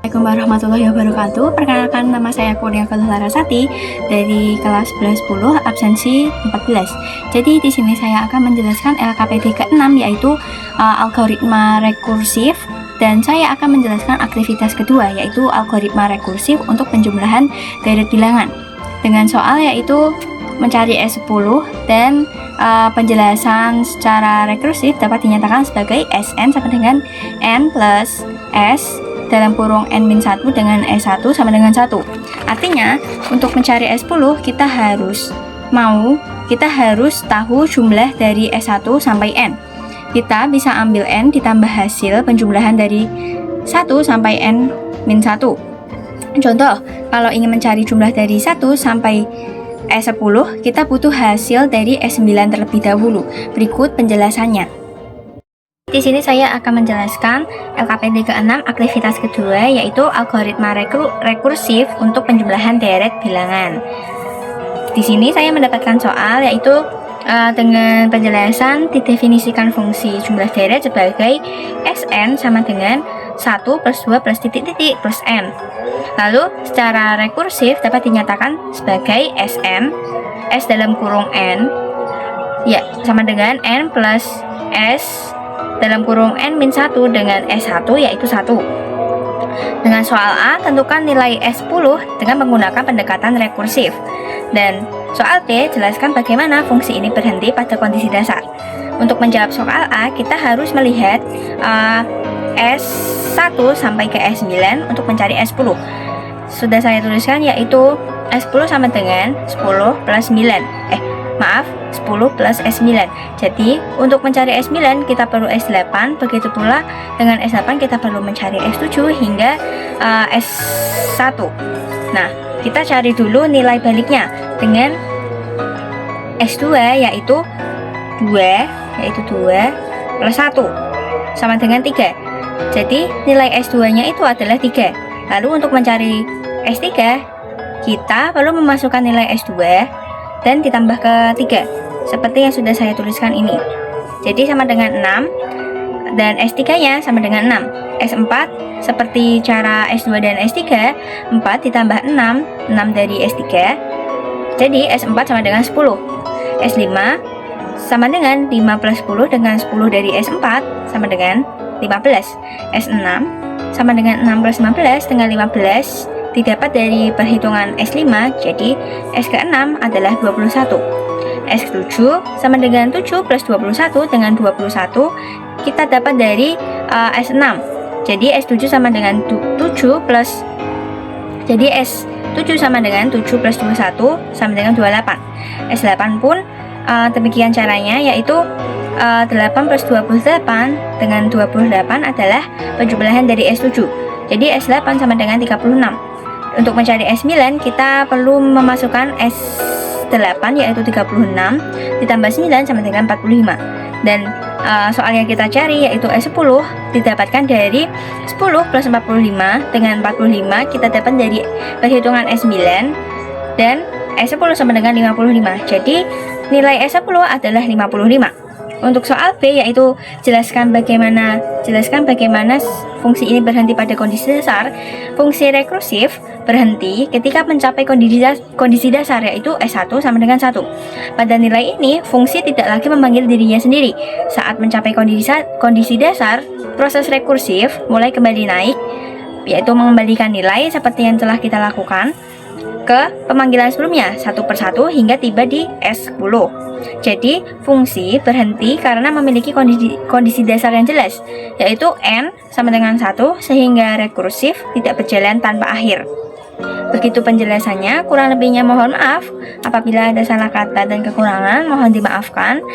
Assalamualaikum warahmatullahi wabarakatuh. Perkenalkan, nama saya Kurnia Larasati dari kelas 1110 absensi 14. Jadi di sini saya akan menjelaskan LKPD ke-6 yaitu algoritma rekursif, dan saya akan menjelaskan aktivitas kedua yaitu algoritma rekursif untuk penjumlahan deret bilangan dengan soal yaitu mencari S10 dan penjelasan secara rekursif dapat dinyatakan sebagai Sn sama dengan n plus S dalam kurung n-1 dengan S1 sama dengan 1. Artinya, untuk mencari S10 kita harus tahu jumlah dari S1 sampai n. Kita bisa ambil n ditambah hasil penjumlahan dari 1 sampai n-1. Contoh, kalau ingin mencari jumlah dari 1 sampai S10, kita butuh hasil dari S9 terlebih dahulu. Berikut penjelasannya. Di sini saya akan menjelaskan LKPD ke-6 aktivitas kedua yaitu algoritma rekursif untuk penjumlahan deret bilangan. Di sini saya mendapatkan soal yaitu dengan penjelasan didefinisikan fungsi jumlah deret sebagai Sn sama dengan 1 plus 2 plus titik-titik plus n. Lalu secara rekursif dapat dinyatakan sebagai Sn S dalam kurung n ya sama dengan n plus S dalam kurung n-1 dengan S1 yaitu 1. Dengan soal A, tentukan nilai S10 dengan menggunakan pendekatan rekursif. Dan soal B, jelaskan bagaimana fungsi ini berhenti pada kondisi dasar. Untuk menjawab soal A, kita harus melihat S1 sampai ke S9 untuk mencari S10. Sudah saya tuliskan yaitu S10 sama dengan 10 plus 9. 10 plus S9. Jadi untuk mencari S9 kita perlu S8, begitu pula dengan S8 kita perlu mencari S7 hingga S1. Nah, kita cari dulu nilai baliknya dengan S2 yaitu 2 plus 1 sama dengan 3. Jadi nilai S2 nya itu adalah 3. Lalu untuk mencari S3 kita perlu memasukkan nilai S2 dan ditambah ke 3 seperti yang sudah saya tuliskan ini. Jadi sama dengan 6 dan S3 nya sama dengan 6. S4 seperti cara S2 dan S3, 4 ditambah 6 dari S3. Jadi S4 sama dengan 10. S5 sama dengan 5 plus 10 dengan 10 dari S4 sama dengan 15. S6 sama dengan 6 plus 15 dengan 15 didapat dari perhitungan S5, jadi S ke-6 adalah 21. S7 sama dengan 7 plus 21 dengan 21 kita dapat dari S6. Jadi S7 sama dengan 7 plus S7 sama dengan 7 plus 21 sama dengan 28. S8 pun demikian caranya yaitu 8 plus 28 dengan 28 adalah penjumlahan dari S7. Jadi S8 sama dengan 36. Untuk mencari S9 kita perlu memasukkan S8 yaitu 36 ditambah 9 sama dengan 45. Dan soal yang kita cari yaitu S10 didapatkan dari 10 plus 45 dengan 45 kita dapat dari perhitungan S9 dan S10 sama dengan 55. Jadi nilai S10 adalah 55. Untuk soal B yaitu jelaskan bagaimana fungsi ini berhenti pada kondisi dasar. Fungsi rekursif berhenti ketika mencapai kondisi dasar yaitu S1 sama dengan 1. Pada nilai ini, fungsi tidak lagi memanggil dirinya sendiri. Saat mencapai kondisi dasar, proses rekursif mulai kembali naik, yaitu mengembalikan nilai seperti yang telah kita lakukan ke pemanggilan sebelumnya, satu persatu hingga tiba di S10. Jadi, fungsi berhenti karena memiliki kondisi dasar yang jelas, yaitu N sama dengan 1, sehingga rekursif tidak berjalan tanpa akhir. Begitu penjelasannya, kurang lebihnya mohon maaf. Apabila ada salah kata dan kekurangan, mohon dimaafkan.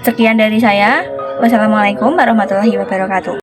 Sekian dari saya. Wassalamualaikum warahmatullahi wabarakatuh.